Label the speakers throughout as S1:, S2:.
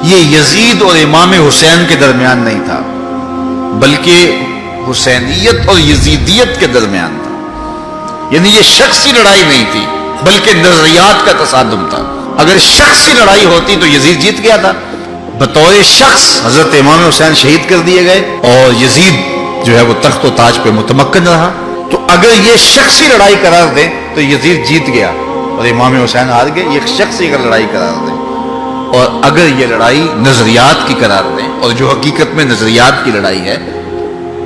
S1: یہ یزید اور امام حسین کے درمیان نہیں تھا، بلکہ حسینیت اور یزیدیت کے درمیان تھا. یعنی یہ شخصی لڑائی نہیں تھی بلکہ نظریات کا تصادم تھا. اگر شخصی لڑائی ہوتی تو یزید جیت گیا تھا. بطور شخص حضرت امام حسین شہید کر دیے گئے اور یزید جو ہے وہ تخت و تاج پہ متمکن رہا. تو اگر یہ شخصی لڑائی قرار دیں تو یزید جیت گیا اور امام حسین ہار گئے. یہ شخصی اگر لڑائی قرار دیں، اور اگر یہ لڑائی نظریات کی قرار دیں، اور جو حقیقت میں نظریات کی لڑائی ہے،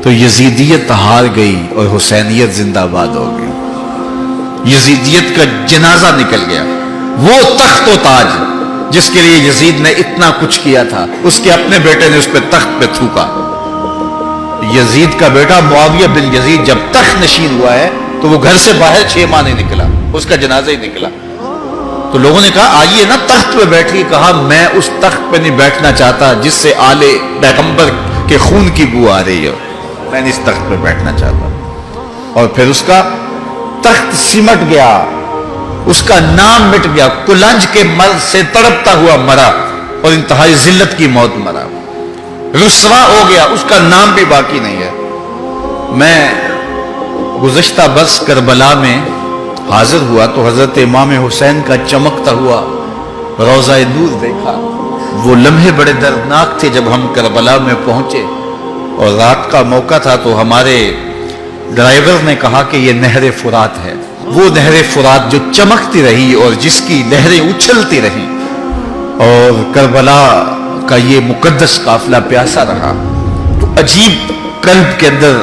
S1: تو یزیدیت ہار گئی اور حسینیت زندہ باد ہو گئی. یزیدیت کا جنازہ نکل گیا. وہ تخت و تاج جس کے لیے یزید نے اتنا کچھ کیا تھا، اس کے اپنے بیٹے نے اس پہ تخت پہ تھوکا. یزید کا بیٹا معاویہ بن یزید جب تخت نشین ہوا ہے تو وہ گھر سے باہر 6 ماہ نہیں نکلا، اس کا جنازہ ہی نکلا. تو لوگوں نے کہا آئیے نا تخت پہ بیٹھیے. کہا میں اس تخت پہ نہیں بیٹھنا چاہتا جس سے آلے پیغمبر کے خون کی بو آ رہی ہے. میں نہیں اس تخت پہ بیٹھنا چاہتا. اور پھر اس کا تخت سمٹ گیا، اس کا نام مٹ گیا. کلنج کے مرض سے تڑپتا ہوا مرا اور انتہائی ذلت کی موت مرا. رسوا ہو گیا، اس کا نام بھی باقی نہیں ہے. میں گزشتہ برس کربلا میں حاضر ہوا تو حضرت امام حسین کا چمکتا ہوا روضہ نور دیکھا. وہ لمحے بڑے دردناک تھے جب ہم کربلا میں پہنچے اور رات کا موقع تھا. تو ہمارے ڈرائیور نے کہا کہ یہ نہر فرات ہے. وہ نہر فرات جو چمکتی رہی اور جس کی لہریں اچھلتی رہیں، اور کربلا کا یہ مقدس قافلہ پیاسا رہا. تو عجیب قلب کے اندر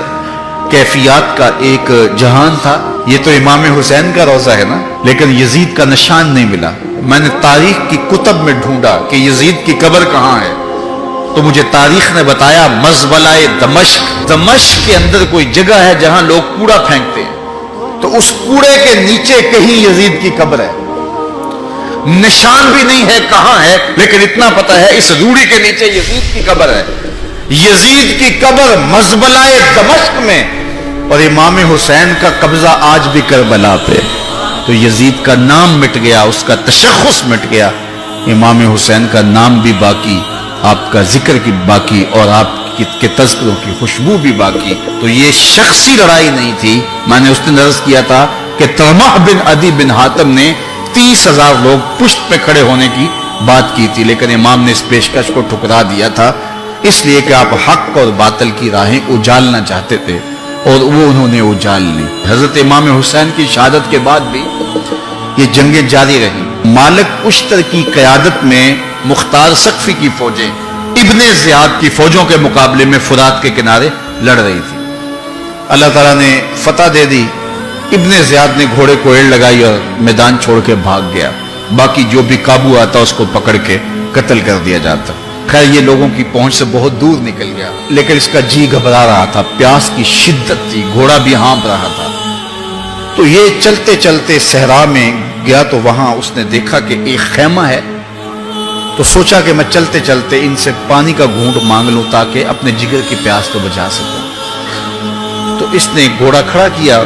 S1: کیفیات کا ایک جہان تھا. یہ تو امام حسین کا روضہ ہے نا، لیکن یزید کا نشان نہیں ملا. میں نے تاریخ کی کتب میں ڈھونڈا کہ یزید کی قبر کہاں ہے، تو مجھے تاریخ نے بتایا مزبلہ دمشق. دمشق کے اندر کوئی جگہ ہے جہاں لوگ کوڑا پھینکتے ہیں، تو اس کوڑے کے نیچے کہیں یزید کی قبر ہے. نشان بھی نہیں ہے کہاں ہے، لیکن اتنا پتا ہے اس روڑی کے نیچے یزید کی قبر ہے. یزید کی قبر مزبلہ دمشق میں، اور امام حسین کا قبضہ آج بھی کربلا پہ. تو یزید کا نام مٹ گیا، اس کا تشخص مٹ گیا. امام حسین کا نام بھی باقی، آپ کا ذکر کی باقی، اور آپ کے تذکروں کی خوشبو بھی باقی. تو یہ شخصی لڑائی نہیں تھی. میں نے اس دن عرض کیا تھا کہ طلحہ بن عدی بن حاتم نے 30,000 لوگ پشت پہ کھڑے ہونے کی بات کی تھی، لیکن امام نے اس پیشکش کو ٹھکرا دیا تھا، اس لیے کہ آپ حق اور باطل کی راہیں اجالنا چاہتے تھے، اور وہ انہوں نے اجال لی. حضرت امام حسین کی شہادت کے بعد بھی یہ جنگیں جاری رہیں. مالک اشتر کی قیادت میں مختار سقفی کی فوجیں ابن زیاد کی فوجوں کے مقابلے میں فرات کے کنارے لڑ رہی تھی. اللہ تعالیٰ نے فتح دے دی. ابن زیاد نے گھوڑے کو ایڑ لگائی اور میدان چھوڑ کے بھاگ گیا. باقی جو بھی قابو آتا اس کو پکڑ کے قتل کر دیا جاتا. خیر یہ لوگوں کی پہنچ سے بہت دور نکل گیا، لیکن اس کا جی گھبرا رہا تھا. پیاس کی شدت تھی، گھوڑا بھی ہانپ رہا تھا. تو یہ چلتے چلتے صحرا میں گیا تو وہاں اس نے دیکھا کہ ایک خیمہ ہے. تو سوچا کہ میں چلتے چلتے ان سے پانی کا گھونٹ مانگ لوں تاکہ اپنے جگر کی پیاس کو بجھا سکوں. تو اس نے گھوڑا کھڑا کیا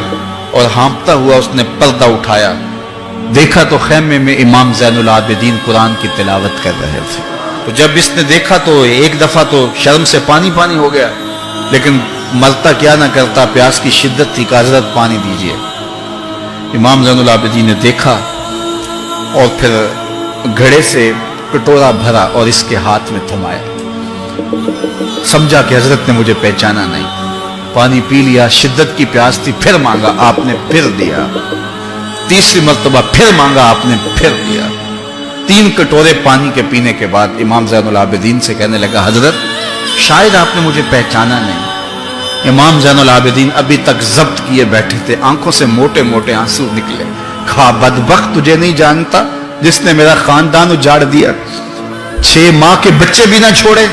S1: اور ہانپتا ہوا اس نے پردہ اٹھایا. دیکھا تو خیمے میں امام زین العابدین قرآن کی تلاوت کر رہے تھے. تو جب اس نے دیکھا تو ایک دفعہ تو شرم سے پانی پانی ہو گیا، لیکن مرتا کیا نہ کرتا، پیاس کی شدت تھی کہ حضرت پانی دیجئے. امام زین العابدین نے دیکھا اور پھر گھڑے سے کٹورا بھرا اور اس کے ہاتھ میں تھمایا. سمجھا کہ حضرت نے مجھے پہچانا نہیں. پانی پی لیا، شدت کی پیاس تھی، پھر مانگا، آپ نے پھر دیا. تیسری مرتبہ پھر مانگا، آپ نے پھر دیا. 3 کٹورے پانی کے پینے کے بعد امام زین العابدین سے کہنے لگا حضرت شاید آپ نے مجھے پہچانا نہیں. امام زین العابدین ابھی تک ضبط کیے بیٹھے تھے، آنکھوں سے موٹے موٹے آنسو نکلے. کہا بدبخت تجھے نہیں جانتا جس نے میرا خاندان اجاڑ دیا، 6 ماہ کے بچے بھی نہ چھوڑے،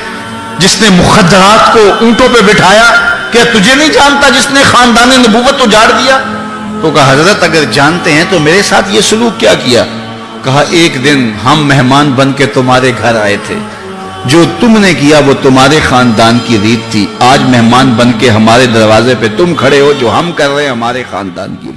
S1: جس نے مخدرات کو اونٹوں پہ بٹھایا. کیا تجھے نہیں جانتا جس نے خاندان نبوت اجاڑ دیا؟ تو کہا حضرت اگر جانتے ہیں تو میرے ساتھ یہ سلوک کیا کیا؟ کہا ایک دن ہم مہمان بن کے تمہارے گھر آئے تھے، جو تم نے کیا وہ تمہارے خاندان کی ریت تھی. آج مہمان بن کے ہمارے دروازے پہ تم کھڑے ہو، جو ہم کر رہے ہیں ہمارے خاندان کی